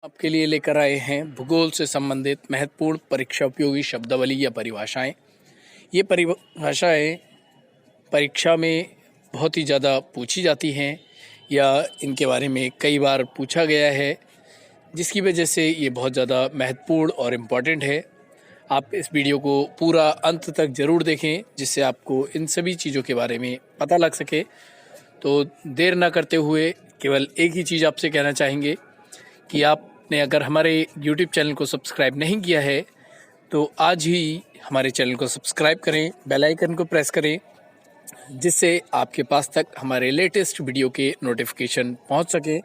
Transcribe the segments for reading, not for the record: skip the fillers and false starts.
आपके लिए लेकर आए हैं भूगोल से संबंधित महत्वपूर्ण परीक्षा उपयोगी शब्दावली या परिभाषाएं। ये परिभाषाएं परीक्षा में बहुत ही ज़्यादा पूछी जाती हैं या इनके बारे में कई बार पूछा गया है, जिसकी वजह से ये बहुत ज़्यादा महत्वपूर्ण और इम्पॉर्टेंट है। आप इस वीडियो को पूरा अंत तक ज़रूर देखें, जिससे आपको इन सभी चीज़ों के बारे में पता लग सके। तो देर ना करते हुए केवल एक ही चीज़ आपसे कहना चाहेंगे कि आपने अगर हमारे YouTube चैनल को सब्सक्राइब नहीं किया है तो आज ही हमारे चैनल को सब्सक्राइब करें, बेल आइकन को प्रेस करें, जिससे आपके पास तक हमारे लेटेस्ट वीडियो के नोटिफिकेशन पहुंच सके।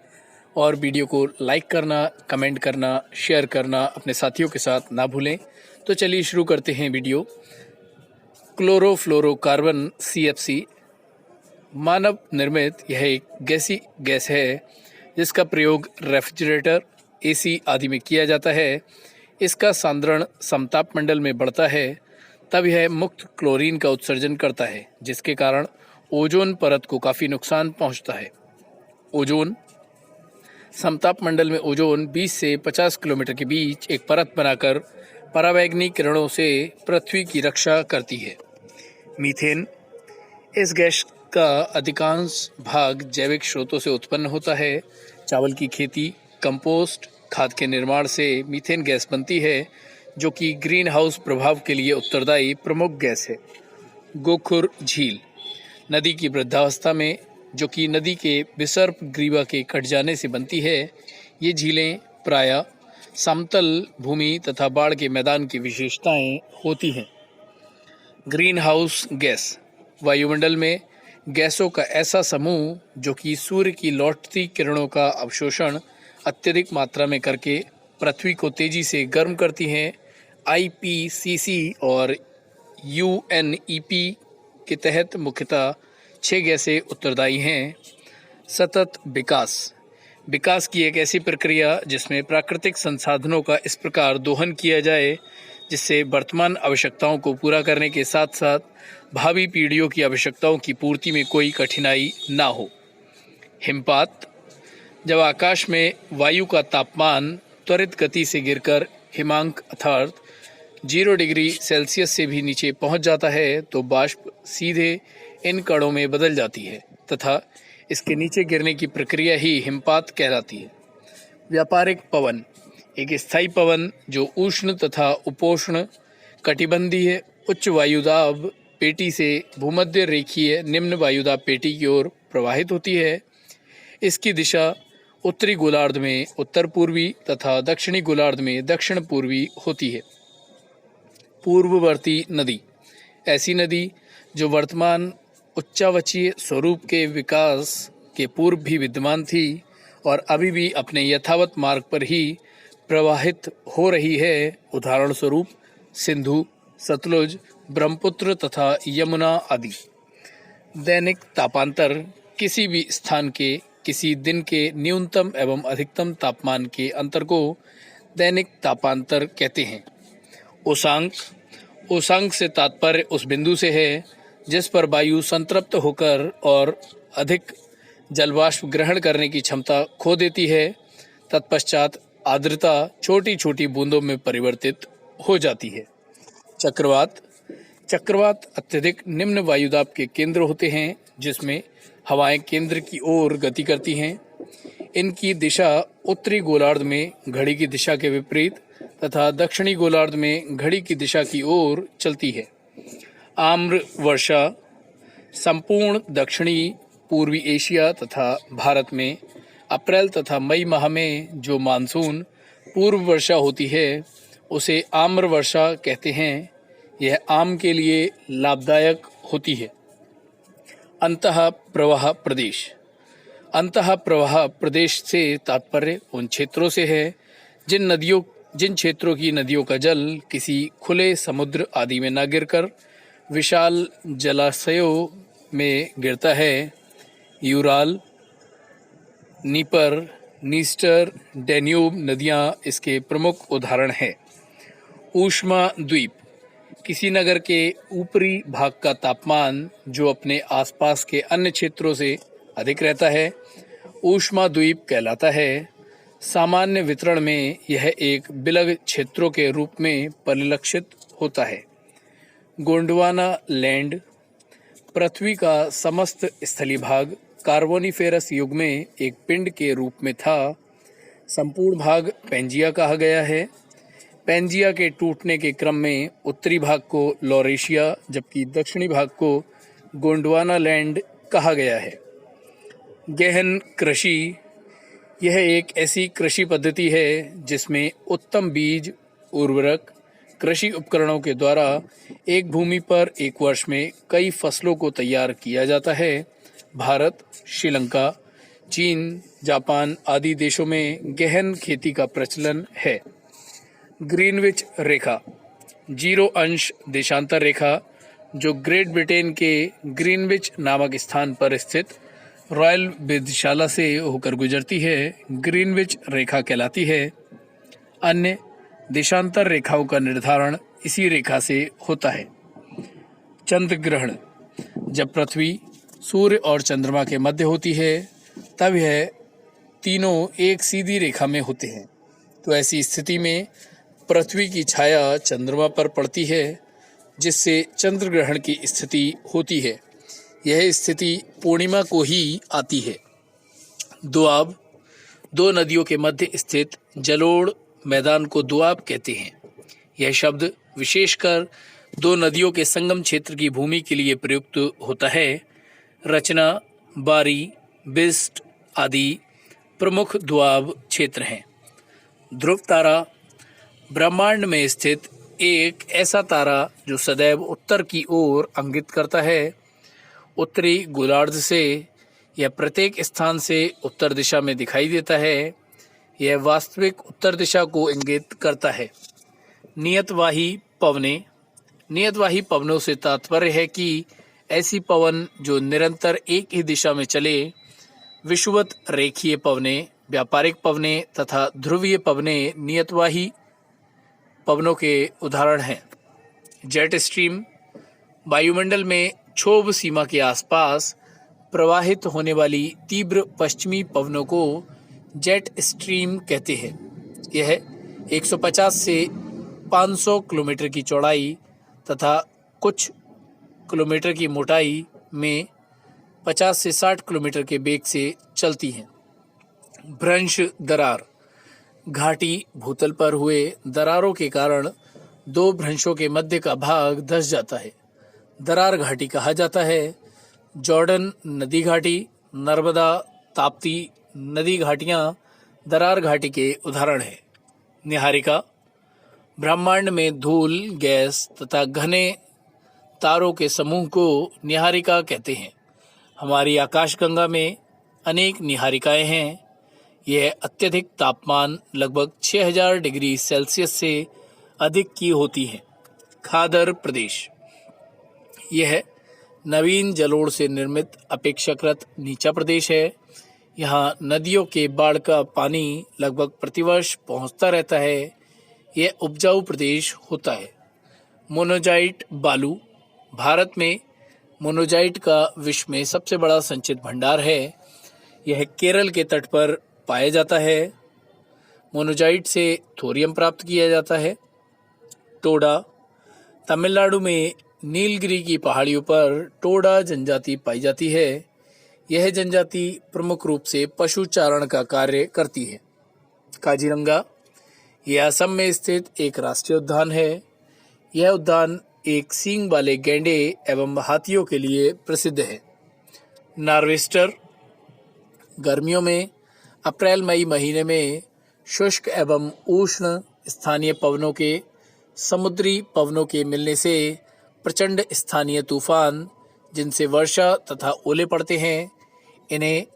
और वीडियो को लाइक करना, कमेंट करना, शेयर करना अपने साथियों के साथ ना भूलें। तो चलिए शुरू करते हैं वीडियो। क्लोरोफ्लोरोकार्बन CFC मानव निर्मित यह एक गैस है जिसका प्रयोग रेफ्रिजरेटर, AC आदि में किया जाता है। इसका सांद्रण समताप मंडल में बढ़ता है, तब यह मुक्त क्लोरीन का उत्सर्जन करता है, जिसके कारण ओजोन परत को काफ़ी नुकसान पहुंचता है। ओजोन समताप मंडल में ओजोन 20 से 50 किलोमीटर के बीच एक परत बनाकर परावैंगनी किरणों से पृथ्वी की रक्षा करती है। मीथेन इस गैस का अधिकांश भाग जैविक स्रोतों से उत्पन्न होता है। चावल की खेती, कंपोस्ट खाद के निर्माण से मीथेन गैस बनती है, जो कि ग्रीन हाउस प्रभाव के लिए उत्तरदायी प्रमुख गैस है। गोखुर झील नदी की वृद्धावस्था में, जो कि नदी के विसर्प ग्रीवा के कट जाने से बनती है। ये झीलें प्रायः समतल भूमि तथा बाढ़ के मैदान की विशेषताएं होती हैं। ग्रीन हाउस गैस वायुमंडल में गैसों का ऐसा समूह जो कि सूर्य की लौटती किरणों का अवशोषण अत्यधिक मात्रा में करके पृथ्वी को तेजी से गर्म करती हैं। IPCC और UNEP के तहत मुख्यतः 6 गैसें उत्तरदायी हैं। सतत विकास की एक ऐसी प्रक्रिया जिसमें प्राकृतिक संसाधनों का इस प्रकार दोहन किया जाए जिससे वर्तमान आवश्यकताओं को पूरा करने के साथ साथ भावी पीढ़ियों की आवश्यकताओं की पूर्ति में कोई कठिनाई ना हो। हिमपात जब आकाश में वायु का तापमान त्वरित गति से गिरकर हिमांक अर्थात 0 डिग्री सेल्सियस से भी नीचे पहुंच जाता है तो बाष्प सीधे इन कणों में बदल जाती है तथा इसके नीचे गिरने की प्रक्रिया ही हिमपात कहलाती है। व्यापारिक पवन एक स्थायी पवन जो उष्ण तथा उपोष्ण कटिबंधीय उच्च वायुदाब पेटी से भूमध्य रेखीय निम्न वायुदाब पेटी की ओर प्रवाहित होती है। इसकी दिशा उत्तरी गोलार्ध में उत्तर पूर्वी तथा दक्षिणी गोलार्ध में दक्षिण पूर्वी होती है। पूर्ववर्ती नदी ऐसी नदी जो वर्तमान उच्चावचीय स्वरूप के विकास के पूर्व भी विद्यमान थी और अभी भी अपने यथावत मार्ग पर ही प्रवाहित हो रही है। उदाहरण स्वरूप सिंधु, सतलुज, ब्रह्मपुत्र तथा यमुना आदि। दैनिक तापांतर किसी भी स्थान के किसी दिन के न्यूनतम एवं अधिकतम तापमान के अंतर को दैनिक तापांतर कहते हैं। उषांक से तात्पर्य उस बिंदु से है जिस पर वायु संतृप्त होकर और अधिक जलवाष्प ग्रहण करने की क्षमता खो देती है। तत्पश्चात आर्द्रता छोटी छोटी बूंदों में परिवर्तित हो जाती है। चक्रवात अत्यधिक निम्न वायुदाब के केंद्र होते हैं जिसमें हवाएं केंद्र की ओर गति करती हैं। इनकी दिशा उत्तरी गोलार्ध में घड़ी की दिशा के विपरीत तथा दक्षिणी गोलार्ध में घड़ी की दिशा की ओर चलती है। आम्र वर्षा संपूर्ण दक्षिणी पूर्वी एशिया तथा भारत में अप्रैल तथा मई माह में जो मानसून पूर्व वर्षा होती है उसे आम्र वर्षा कहते हैं। यह आम के लिए लाभदायक होती है। अंतः प्रवाह प्रदेश से तात्पर्य उन क्षेत्रों से है जिन क्षेत्रों की नदियों का जल किसी खुले समुद्र आदि में न गिरकर विशाल जलाशयों में गिरता है। यूराल, नीपर, नीस्टर, डैन्यूब नदियां इसके प्रमुख उदाहरण हैं। ऊष्मा द्वीप किसी नगर के ऊपरी भाग का तापमान जो अपने आसपास के अन्य क्षेत्रों से अधिक रहता है ऊष्मा द्वीप कहलाता है। सामान्य वितरण में यह एक बिलग क्षेत्रों के रूप में परिलक्षित होता है। गोंडवाना लैंड पृथ्वी का समस्त स्थलीय भाग कार्बोनिफेरस युग में एक पिंड के रूप में था। संपूर्ण भाग पेंजिया कहा गया है। पेंजिया के टूटने के क्रम में उत्तरी भाग को लॉरेशिया जबकि दक्षिणी भाग को गोंडवाना लैंड कहा गया है। गहन कृषि यह एक ऐसी कृषि पद्धति है जिसमें उत्तम बीज, उर्वरक, कृषि उपकरणों के द्वारा एक भूमि पर एक वर्ष में कई फसलों को तैयार किया जाता है। भारत, श्रीलंका, चीन, जापान आदि देशों में गहन खेती का प्रचलन है। ग्रीनविच रेखा, 0 अंश देशांतर रेखा जो ग्रेट ब्रिटेन के ग्रीनविच नामक स्थान पर स्थित रॉयल वेधशाला से होकर गुजरती है, ग्रीनविच रेखा कहलाती है। अन्य देशांतर रेखाओं का निर्धारण इसी रेखा से होता है। चंद्र ग्रहण, जब पृथ्वी, सूर्य और चंद्रमा के मध्य होती है तब यह तीनों एक सीधी रेखा में होते हैं। तो ऐसी स्थिति में पृथ्वी की छाया चंद्रमा पर पड़ती है जिससे चंद्र ग्रहण की स्थिति होती है। यह स्थिति पूर्णिमा को ही आती है। दोआब, दो नदियों के मध्य स्थित जलोढ़ मैदान को दोआब कहते हैं। यह शब्द विशेषकर दो नदियों के संगम क्षेत्र की भूमि के लिए प्रयुक्त होता है। रचना, बारी, बिस्ट आदि प्रमुख दोआब क्षेत्र हैं। ध्रुव तारा ब्रह्मांड में स्थित एक ऐसा तारा जो सदैव उत्तर की ओर इंगित करता है। उत्तरी गोलार्ध से यह प्रत्येक स्थान से उत्तर दिशा में दिखाई देता है। यह वास्तविक उत्तर दिशा को इंगित करता है। नियतवाही पवनें, नियतवाही पवनों से तात्पर्य है कि ऐसी पवन जो निरंतर एक ही दिशा में चले। विषुवत रेखीय पवनें, व्यापारिक पवनें तथा ध्रुवीय पवनें नियतवाही पवनों के उदाहरण हैं। जेट स्ट्रीम वायुमंडल में क्षोभ सीमा के आसपास प्रवाहित होने वाली तीव्र पश्चिमी पवनों को जेट स्ट्रीम कहते हैं। यह 150 से 500 किलोमीटर की चौड़ाई तथा कुछ किलोमीटर की मोटाई में 50 से 60 किलोमीटर के वेग से चलती हैं। भ्रंश दरार, घाटी भूतल पर हुए दरारों के कारण दो भ्रंशों के मध्य का भाग धंस जाता है। दरार घाटी कहा जाता है। जॉर्डन नदी घाटी, नर्मदा, ताप्ती नदी घाटियां दरार घाटी के उदाहरण हैं। निहारिका, ब्रह्मांड में धूल, गैस तथा घने तारों के समूह को निहारिका कहते हैं। हमारी आकाशगंगा में अनेक निहारिकाएं हैं। यह अत्यधिक तापमान लगभग 6000 डिग्री सेल्सियस से अधिक की होती हैं। खादर प्रदेश, यह नवीन जलोढ़ से निर्मित अपेक्षाकृत नीचा प्रदेश है। यहाँ नदियों के बाढ़ का पानी लगभग प्रतिवर्ष पहुँचता रहता है। यह उपजाऊ प्रदेश होता है। मोनोजाइट बालू, भारत में मोनोजाइट का विश्व में सबसे बड़ा संचित भंडार है। यह केरल के तट पर पाया जाता है। मोनोजाइट से थोरियम प्राप्त किया जाता है। टोडा, तमिलनाडु में नीलगिरी की पहाड़ियों पर टोडा जनजाति पाई जाती है। यह जनजाति प्रमुख रूप से पशु चारण का कार्य करती है। काजीरंगा, यह असम में स्थित एक राष्ट्रीय उद्यान है। यह उद्यान एक सींग वाले गैंडे एवं हाथियों के लिए प्रसिद्ध है। नार्वेस्टर, गर्मियों में अप्रैल मई महीने में शुष्क एवं उष्ण स्थानीय पवनों के समुद्री पवनों के मिलने से प्रचंड स्थानीय तूफान जिनसे वर्षा तथा ओले पड़ते हैं, इन्हें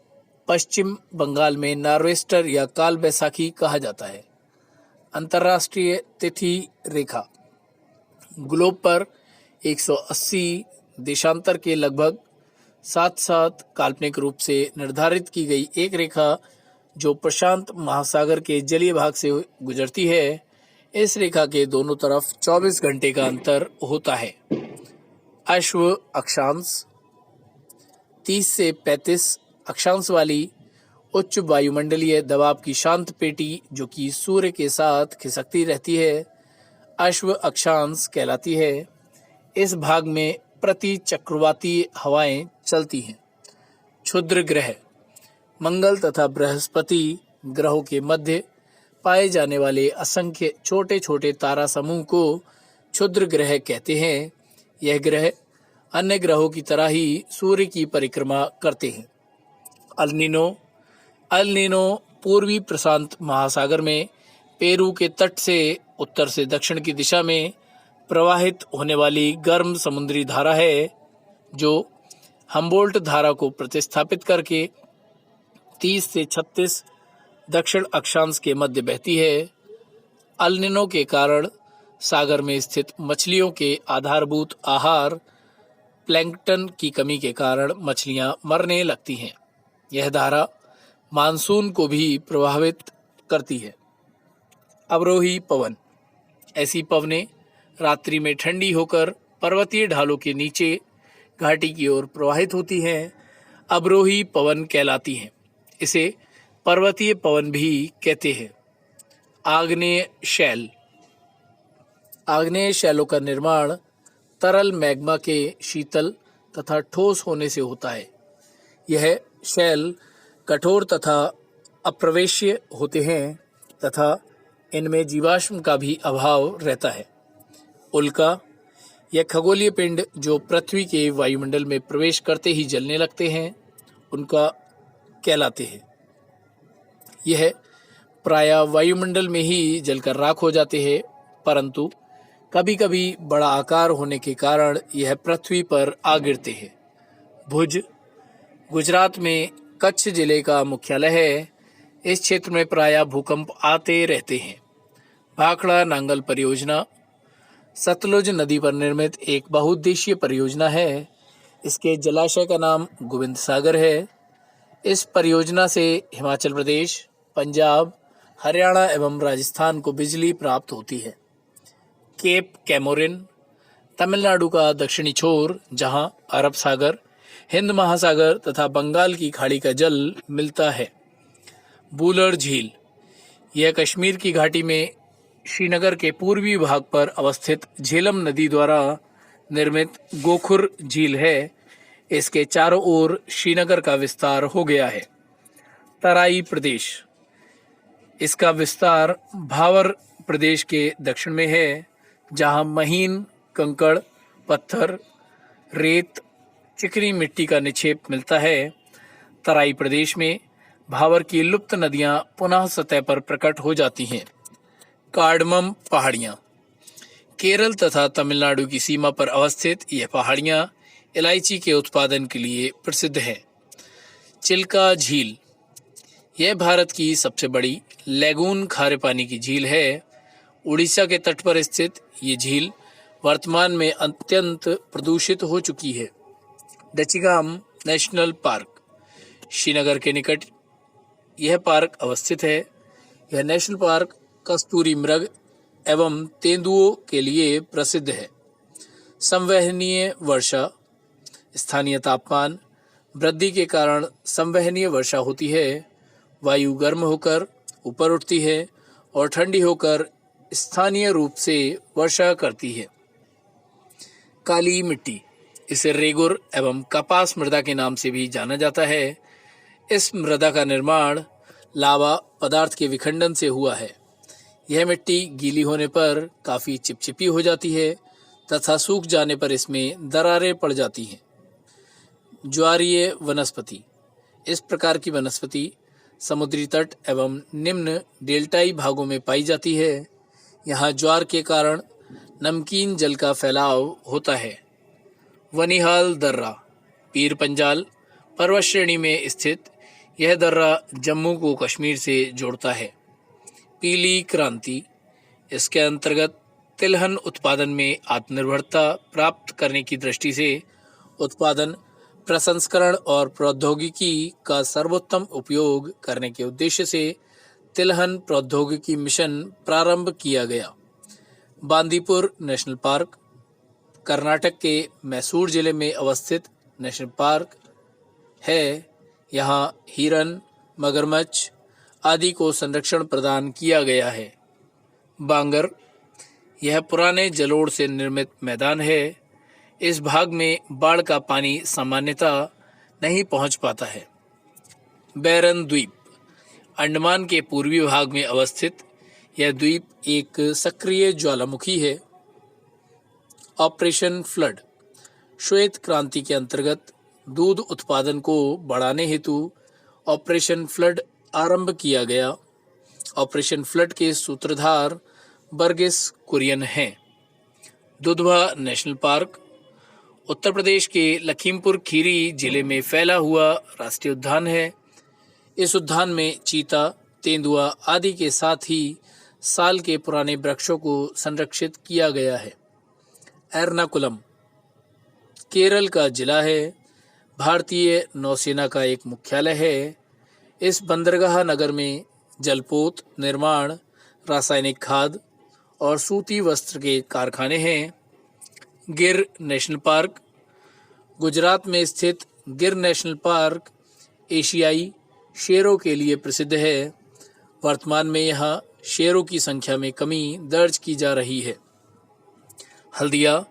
पश्चिम बंगाल में नार्वेस्टर या काल बैसाखी कहा जाता है। अंतर्राष्ट्रीय तिथि रेखा, ग्लोब पर 180 देशांतर के लगभग साथ साथ काल्पनिक रूप से निर्धारित की गई एक रेखा जो प्रशांत महासागर के जलीय भाग से गुजरती है। इस रेखा के दोनों तरफ 24 घंटे का अंतर होता है। अश्व अक्षांश, 30 से 35 अक्षांश वाली उच्च वायुमंडलीय दबाव की शांत पेटी जो कि सूर्य के साथ खिसकती रहती है अश्व अक्षांश कहलाती है। इस भाग में प्रति चक्रवाती हवाएं चलती हैं। क्षुद्र ग्रह मंगल तथा बृहस्पति ग्रहों के मध्य पाए जाने वाले असंख्य छोटे छोटे तारा समूह को क्षुद्र ग्रह कहते हैं। यह ग्रह अन्य ग्रहों की तरह ही सूर्य की परिक्रमा करते हैं। अल नीनो पूर्वी प्रशांत महासागर में पेरू के तट से उत्तर से दक्षिण की दिशा में प्रवाहित होने वाली गर्म समुद्री धारा है जो हम्बोल्ट धारा को प्रतिस्थापित करके 30 से 36 दक्षिण अक्षांश के मध्य बहती है। अल नीनो के कारण सागर में स्थित मछलियों के आधारभूत आहार प्लैंकटन की कमी के कारण मछलियां मरने लगती हैं। यह धारा मानसून को भी प्रभावित करती है। अवरोही पवन ऐसी पवनें रात्रि में ठंडी होकर पर्वतीय ढालों के नीचे घाटी की ओर प्रवाहित होती हैं, अवरोही पवन कहलाती हैं। इसे पर्वतीय पवन भी कहते हैं। आग्नेय शैल आग्नेय शैलों का निर्माण तरल मैग्मा के शीतल तथा ठोस होने से होता है। यह शैल कठोर तथा अप्रवेश्य होते हैं तथा इनमें जीवाश्म का भी अभाव रहता है। उल्का यह खगोलीय पिंड जो पृथ्वी के वायुमंडल में प्रवेश करते ही जलने लगते हैं उनका कहलाते हैं। यह प्रायः वायुमंडल में ही जलकर राख हो जाते हैं, परंतु कभी कभी बड़ा आकार होने के कारण यह पृथ्वी पर आ गिरते हैं। भुज गुजरात में कच्छ जिले का मुख्यालय है। इस क्षेत्र में प्रायः भूकंप आते रहते हैं। भाखड़ा नांगल परियोजना सतलुज नदी पर निर्मित एक बहुउद्देशीय परियोजना है। इसके जलाशय का नाम गोविंद सागर है। इस परियोजना से हिमाचल प्रदेश, पंजाब, हरियाणा एवं राजस्थान को बिजली प्राप्त होती है। केप कैमोरिन तमिलनाडु का दक्षिणी छोर जहां अरब सागर, हिंद महासागर तथा बंगाल की खाड़ी का जल मिलता है। बूलर झील यह कश्मीर की घाटी में श्रीनगर के पूर्वी भाग पर अवस्थित झेलम नदी द्वारा निर्मित गोखुर झील है। इसके चारों ओर श्रीनगर का विस्तार हो गया है। तराई प्रदेश इसका विस्तार भावर प्रदेश के दक्षिण में है जहां महीन कंकड़, पत्थर, रेत, चिकनी मिट्टी का निक्षेप मिलता है। तराई प्रदेश में भावर की लुप्त नदियां पुनः सतह पर प्रकट हो जाती हैं। कार्डमम पहाड़ियां केरल तथा तमिलनाडु की सीमा पर अवस्थित यह पहाड़ियां इलायची के उत्पादन के लिए प्रसिद्ध है। चिल्का झील यह भारत की सबसे बड़ी लैगून खारे पानी की झील है। उड़ीसा के तट पर स्थित ये झील वर्तमान में अत्यंत प्रदूषित हो चुकी है। डचिगाम नेशनल पार्क श्रीनगर के निकट यह पार्क अवस्थित है। यह नेशनल पार्क कस्तूरी मृग एवं तेंदुओं के लिए प्रसिद्ध है। संवहनीय वर्षा स्थानीय तापमान वृद्धि के कारण संवहनीय वर्षा होती है। वायु गर्म होकर ऊपर उठती है और ठंडी होकर स्थानीय रूप से वर्षा करती है। काली मिट्टी इसे रेगुर एवं कपास मृदा के नाम से भी जाना जाता है। इस मृदा का निर्माण लावा पदार्थ के विखंडन से हुआ है। यह मिट्टी गीली होने पर काफी चिपचिपी हो जाती है तथा सूख जाने पर इसमें दरारें पड़ जाती हैं। ज्वारीय वनस्पति इस प्रकार की वनस्पति समुद्री तट एवं निम्न डेल्टाई भागों में पाई जाती है। यहाँ ज्वार के कारण नमकीन जल का फैलाव होता है। वनिहाल दर्रा पीर पंजाल पर्वत श्रेणी में स्थित यह दर्रा जम्मू को कश्मीर से जोड़ता है। पीली क्रांति इसके अंतर्गत तिलहन उत्पादन में आत्मनिर्भरता प्राप्त करने की दृष्टि से उत्पादन, प्रसंस्करण और प्रौद्योगिकी का सर्वोत्तम उपयोग करने के उद्देश्य से तिलहन प्रौद्योगिकी मिशन प्रारंभ किया गया। बांदीपुर नेशनल पार्क कर्नाटक के मैसूर जिले में अवस्थित नेशनल पार्क है। यहाँ हिरन, मगरमच्छ आदि को संरक्षण प्रदान किया गया है। बांगर, यह पुराने जलोढ़ से निर्मित मैदान है। इस भाग में बाढ़ का पानी सामान्यतः नहीं पहुंच पाता है। बैरन द्वीप, अंडमान के पूर्वी भाग में अवस्थित यह द्वीप एक सक्रिय ज्वालामुखी है। ऑपरेशन फ्लड, श्वेत क्रांति के अंतर्गत दूध उत्पादन को बढ़ाने हेतु ऑपरेशन फ्लड आरंभ किया गया। ऑपरेशन फ्लड के सूत्रधार बर्गिस कुरियन हैं। दुधवा नेशनल पार्क, उत्तर प्रदेश के लखीमपुर खीरी जिले में फैला हुआ राष्ट्रीय उद्यान है। इस उद्यान में चीता, तेंदुआ आदि के साथ ही साल के पुराने वृक्षों को संरक्षित किया गया है। एर्नाकुलम, केरल का जिला है। भारतीय नौसेना का एक मुख्यालय है। इस बंदरगाह नगर में जलपोत निर्माण, रासायनिक खाद और सूती वस्त्र के कारखाने हैं। गिर नेशनल पार्क, गुजरात में स्थित गिर नेशनल पार्क एशियाई शेरों के लिए प्रसिद्ध है। वर्तमान में यहाँ शेरों की संख्या में कमी दर्ज की जा रही है। हल्दिया,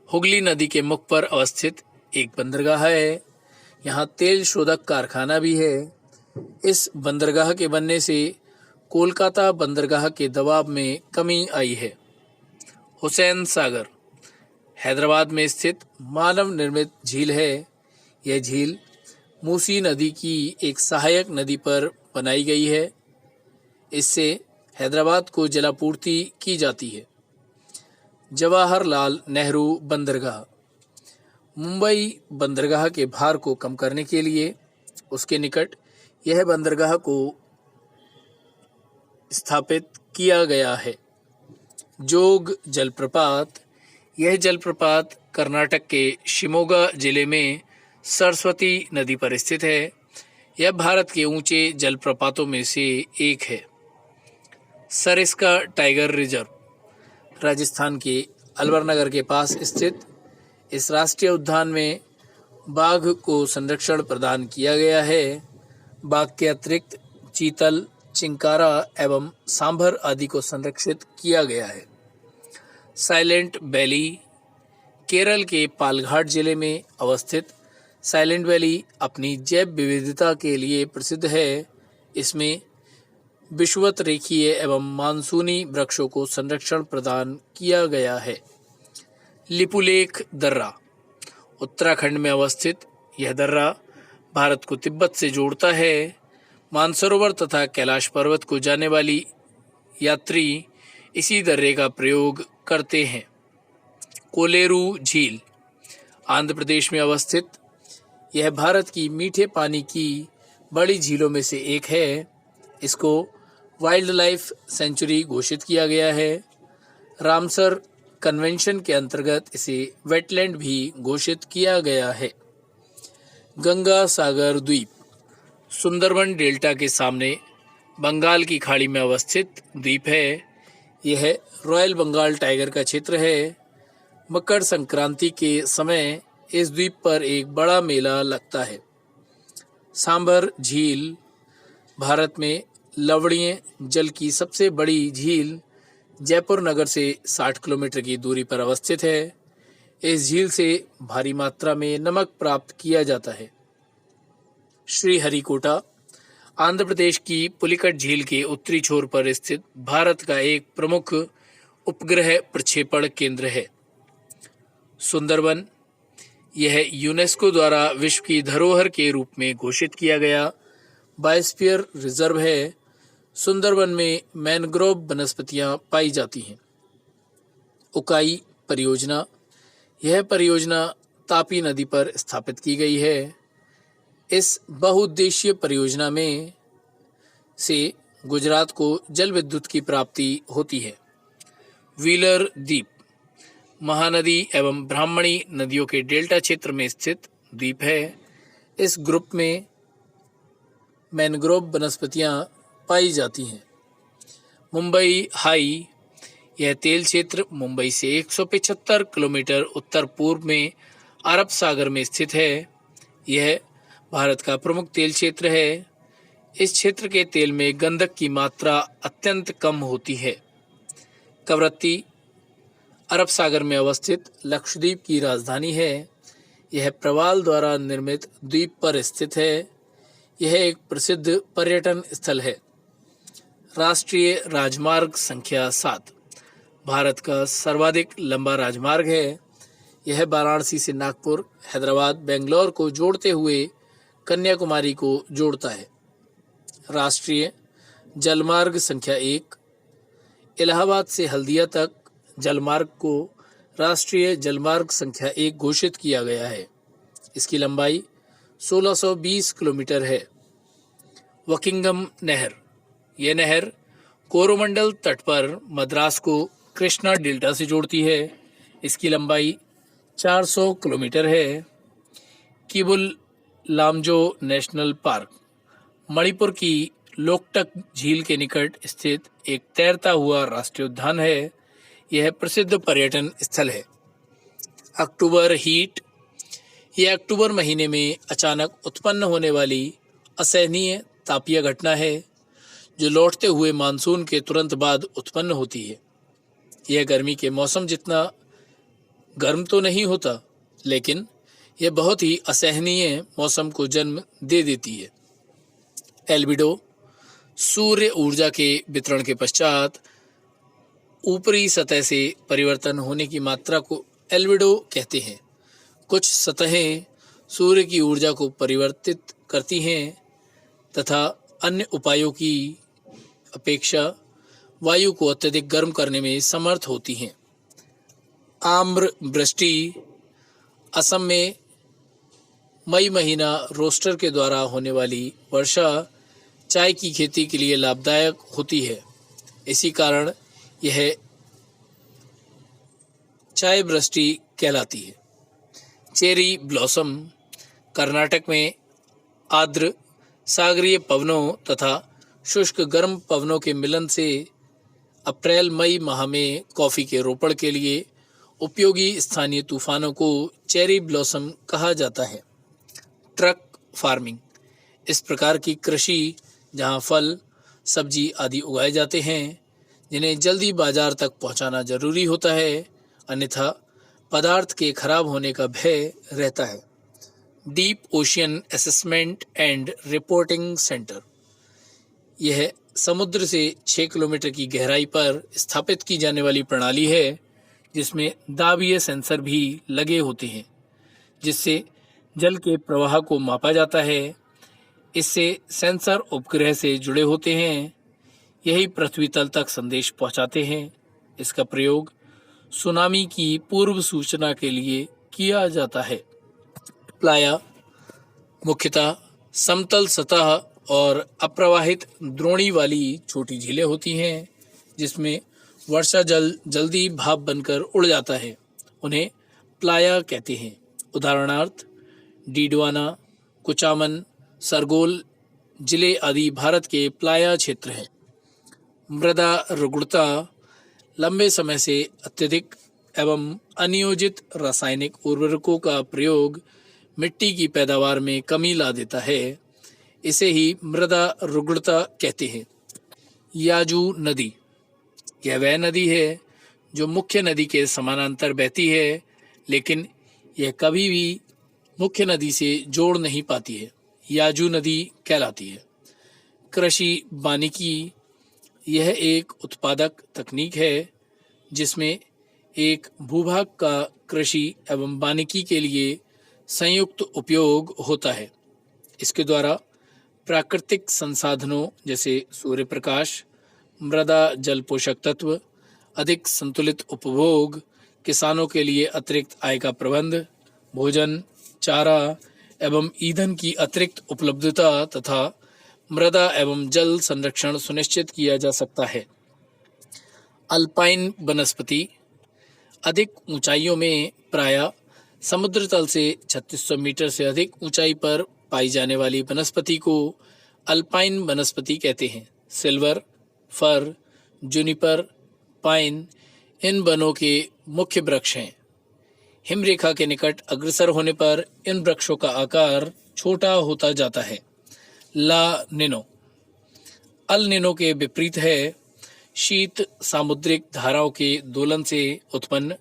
हुगली नदी के मुख पर अवस्थित एक बंदरगाह है। यहाँ तेल शोधक कारखाना भी है। इस बंदरगाह के बनने से कोलकाता बंदरगाह के दबाव में कमी आई है। हुसैन सागर, हैदराबाद में स्थित मानव निर्मित झील है। यह झील मूसी नदी की एक सहायक नदी पर बनाई गई है। इससे हैदराबाद को जलापूर्ति की जाती है। जवाहरलाल नेहरू बंदरगाह, मुंबई बंदरगाह के भार को कम करने के लिए उसके निकट यह बंदरगाह को स्थापित किया गया है। जोग जलप्रपात, यह जलप्रपात कर्नाटक के शिमोगा जिले में सरस्वती नदी पर स्थित है। यह भारत के ऊंचे जलप्रपातों में से एक है। सरिस्का टाइगर रिजर्व, राजस्थान के अलवर नगर के पास स्थित इस राष्ट्रीय उद्यान में बाघ को संरक्षण प्रदान किया गया है। बाघ के अतिरिक्त चीतल, चिंकारा एवं सांभर आदि को संरक्षित किया गया है। साइलेंट वैली, केरल के पालघाट जिले में अवस्थित साइलेंट वैली अपनी जैव विविधता के लिए प्रसिद्ध है। इसमें विषुवत रेखीय एवं मानसूनी वृक्षों को संरक्षण प्रदान किया गया है। लिपुलेख दर्रा, उत्तराखंड में अवस्थित यह दर्रा भारत को तिब्बत से जोड़ता है। मानसरोवर तथा कैलाश पर्वत को जाने वाली यात्री इसी दर्रे का प्रयोग करते हैं। कोलेरू झील, आंध्र प्रदेश में अवस्थित यह भारत की मीठे पानी की बड़ी झीलों में से एक है। इसको वाइल्ड लाइफ सेंचुरी घोषित किया गया है। रामसर कन्वेंशन के अंतर्गत इसे वेटलैंड भी घोषित किया गया है। गंगा सागर द्वीप, सुंदरबन डेल्टा के सामने बंगाल की खाड़ी में अवस्थित द्वीप है। यह रॉयल बंगाल टाइगर का क्षेत्र है। मकर संक्रांति के समय इस द्वीप पर एक बड़ा मेला लगता है। सांभर झील, भारत में लवणीय जल की सबसे बड़ी झील जयपुर नगर से 60 किलोमीटर की दूरी पर अवस्थित है। इस झील से भारी मात्रा में नमक प्राप्त किया जाता है। श्रीहरिकोटा, आंध्र प्रदेश की पुलिकट झील के उत्तरी छोर पर स्थित भारत का एक प्रमुख उपग्रह प्रक्षेपण केंद्र है। सुंदरबन, यह यूनेस्को द्वारा विश्व की धरोहर के रूप में घोषित किया गया बायोस्फीयर रिजर्व है। सुंदरबन में मैनग्रोव वनस्पतियां पाई जाती हैं। उकाई परियोजना, यह परियोजना तापी नदी पर स्थापित की गई है। इस बहुउद्देशीय परियोजना में से गुजरात को जल विद्युत की प्राप्ति होती है। व्हीलर द्वीप, महानदी एवं ब्राह्मणी नदियों के डेल्टा क्षेत्र में स्थित द्वीप है। इस ग्रुप में मैनग्रोव वनस्पतियां पाई जाती हैं। मुंबई हाई, यह तेल क्षेत्र मुंबई से 175 किलोमीटर उत्तर पूर्व में अरब सागर में स्थित है। यह भारत का प्रमुख तेल क्षेत्र है। इस क्षेत्र के तेल में गंधक की मात्रा अत्यंत कम होती है। कवरत्ती अरब सागर में अवस्थित लक्षद्वीप की राजधानी है। यह प्रवाल द्वारा निर्मित द्वीप पर स्थित है। यह एक प्रसिद्ध पर्यटन स्थल है। राष्ट्रीय राजमार्ग संख्या 7 भारत का सर्वाधिक लंबा राजमार्ग है। यह वाराणसी से नागपुर, हैदराबाद, बेंगलोर को जोड़ते हुए कन्याकुमारी को जोड़ता है। राष्ट्रीय जलमार्ग संख्या 1 इलाहाबाद से हल्दिया तक जलमार्ग को राष्ट्रीय जलमार्ग संख्या 1 घोषित किया गया है। इसकी लंबाई 1620 किलोमीटर है। वकिंगम नहर, यह नहर कोरोमंडल तट पर मद्रास को कृष्णा डेल्टा से जोड़ती है। इसकी लंबाई 400 किलोमीटर है। किबुल लामजो नेशनल पार्क मणिपुर की लोकटक झील के निकट स्थित एक तैरता हुआ राष्ट्रीय उद्यान है। यह प्रसिद्ध पर्यटन स्थल है। अक्टूबर हीट, यह अक्टूबर महीने में अचानक उत्पन्न होने वाली असहनीय तापीय घटना है जो लौटते हुए मानसून के तुरंत बाद उत्पन्न होती है। यह गर्मी के मौसम जितना गर्म तो नहीं होता, लेकिन यह बहुत ही असहनीय मौसम को जन्म दे देती है। एल्बिडो, सूर्य ऊर्जा के वितरण के पश्चात ऊपरी सतह से परिवर्तन होने की मात्रा को एल्बिडो कहते हैं। कुछ सतहें सूर्य की ऊर्जा को परिवर्तित करती हैं तथा अन्य उपायों की अपेक्षा वायु को अत्यधिक गर्म करने में समर्थ होती हैं। आम्र वृष्टि, असम में मई महीना रोस्टर के द्वारा होने वाली वर्षा चाय की खेती के लिए लाभदायक होती है। इसी कारण यह चाय वृष्टि कहलाती है। चेरी ब्लॉसम, कर्नाटक में आर्द्र सागरीय पवनों तथा शुष्क गर्म पवनों के मिलन से अप्रैल मई माह में कॉफी के रोपण के लिए उपयोगी स्थानीय तूफानों को चेरी ब्लॉसम कहा जाता है। ट्रक फार्मिंग, इस प्रकार की कृषि जहां फल, सब्जी आदि उगाए जाते हैं जिन्हें जल्दी बाजार तक पहुंचाना जरूरी होता है, अन्यथा पदार्थ के खराब होने का भय रहता है। Deep ocean assessment and reporting centre, यह समुद्र से 6 किलोमीटर की गहराई पर स्थापित की जाने वाली प्रणाली है जिसमें दाबीय सेंसर भी लगे होते हैं जिससे जल के प्रवाह को मापा जाता है। इससे सेंसर उपग्रह से जुड़े होते हैं। यही पृथ्वी तल तक संदेश पहुंचाते हैं। इसका प्रयोग सुनामी की पूर्व सूचना के लिए किया जाता है। प्लाया मुख्यतः समतल सतह और अप्रवाहित द्रोणी वाली छोटी झीलें होती हैं जिसमें वर्षा जल जल्दी भाप बनकर उड़ जाता है। उन्हें प्लाया कहते हैं। उदाहरणार्थ डीडवाना, कुचामन, सरगोल जिले आदि भारत के प्लाया क्षेत्र हैं। मृदा रुग्णता, लंबे समय से अत्यधिक एवं अनियोजित रासायनिक उर्वरकों का प्रयोग मिट्टी की पैदावार में कमी ला देता है। इसे ही मृदा रुग्णता कहते हैं। याजू नदी, यह वह नदी है जो मुख्य नदी के समानांतर बहती है लेकिन यह कभी भी मुख्य नदी से जोड़ नहीं पाती है। याजू नदी कहलाती है। कृषि वानिकी, यह एक उत्पादक तकनीक है जिसमें एक भूभाग का कृषि एवं वानिकी के लिए संयुक्त उपयोग होता है। इसके द्वारा प्राकृतिक संसाधनों जैसे सूर्य प्रकाश, मृदा जल पोषक तत्व, अधिक संतुलित उपभोग, किसानों के लिए अतिरिक्त आय का प्रबंध, भोजन, चारा एवं ईंधन की अतिरिक्त उपलब्धता तथा मृदा एवं जल संरक्षण सुनिश्चित किया जा सकता है। अल्पाइन वनस्पति, अधिक ऊंचाइयों में प्रायः समुद्र तल से 3600 मीटर से अधिक ऊंचाई पर पाई जाने वाली वनस्पति को अल्पाइन वनस्पति कहते हैं। सिल्वर, फर, जूनिपर, पाइन इन वनों के मुख्य वृक्ष हैं। हिमरेखा के निकट अग्रसर होने पर इन वृक्षों का आकार छोटा होता जाता है। ला निनो, अल नीनो के विपरीत है। शीत सामुद्रिक धाराओं के दोलन से उत्पन्न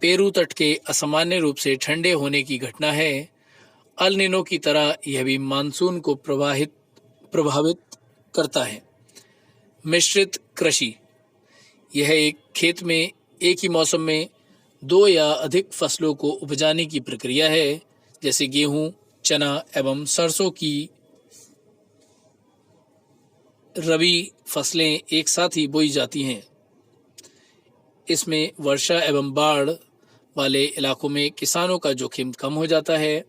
पेरू तट के असामान्य रूप से ठंडे होने की घटना है। अल नीनो की तरह यह भी मानसून को प्रभावित करता है। मिश्रित कृषि यह एक खेत में एक ही मौसम में दो या अधिक फसलों को उपजाने की प्रक्रिया है, जैसे गेहूं, चना एवं सरसों की रबी फसलें एक साथ ही बोई जाती हैं। इसमें वर्षा एवं बाढ़ वाले इलाकों में किसानों का जोखिम कम हो जाता है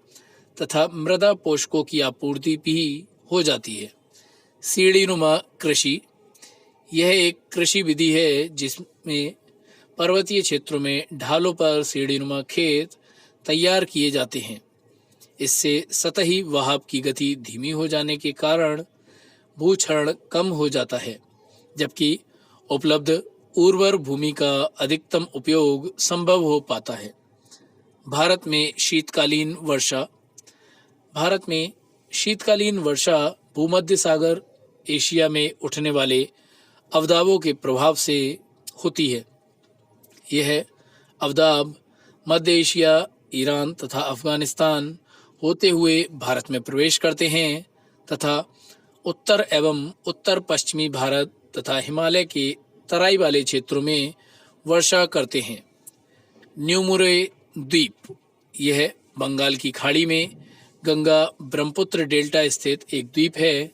तथा मृदा पोषकों की आपूर्ति भी हो जाती है। सीढ़ीनुमा कृषि यह एक कृषि विधि है जिसमें पर्वतीय क्षेत्रों में ढालों पर सीढ़ीनुमा खेत तैयार किए जाते हैं। इससे सतही वहाव की गति धीमी हो जाने के कारण भूक्षरण कम हो जाता है, जबकि उपलब्ध उर्वर भूमि का अधिकतम उपयोग संभव हो पाता है। भारत में शीतकालीन वर्षा भूमध्य सागर एशिया में उठने वाले अवदाबों के प्रभाव से होती है। यह अवदाब मध्य एशिया, ईरान तथा अफगानिस्तान होते हुए भारत में प्रवेश करते हैं तथा उत्तर एवं उत्तर पश्चिमी भारत तथा हिमालय के तराई वाले क्षेत्रों में वर्षा करते हैं। न्यूमुरे द्वीप यह बंगाल की खाड़ी में गंगा ब्रह्मपुत्र डेल्टा स्थित एक द्वीप है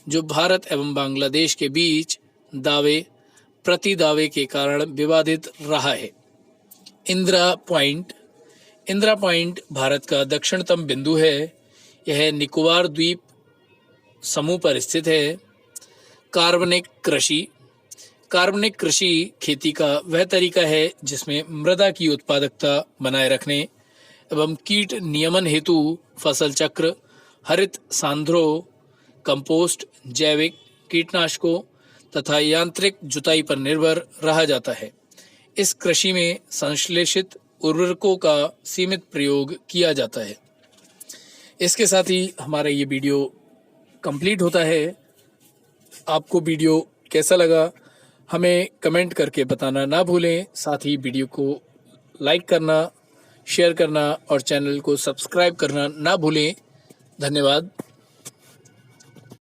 जो भारत एवं बांग्लादेश के बीच दावे प्रति के कारण विवादित रहा है। इंदिरा पॉइंट भारत का दक्षिणतम बिंदु है। यह निकोबार द्वीप समूह पर स्थित है। कार्बनिक कृषि खेती का वह तरीका है जिसमें मृदा की उत्पादकता बनाए रखने एवं कीट नियमन हेतु फसल चक्र, हरित सांध्रों, कंपोस्ट, जैविक कीटनाशकों तथा यांत्रिक जुताई पर निर्भर रहा जाता है। इस कृषि में संश्लेषित उर्वरकों का सीमित प्रयोग किया जाता है। इसके साथ ही हमारा ये वीडियो कंप्लीट होता है। आपको वीडियो कैसा लगा हमें कमेंट करके बताना ना भूलें। साथ ही वीडियो को लाइक करना, शेयर करना और चैनल को सब्सक्राइब करना ना भूलें। धन्यवाद।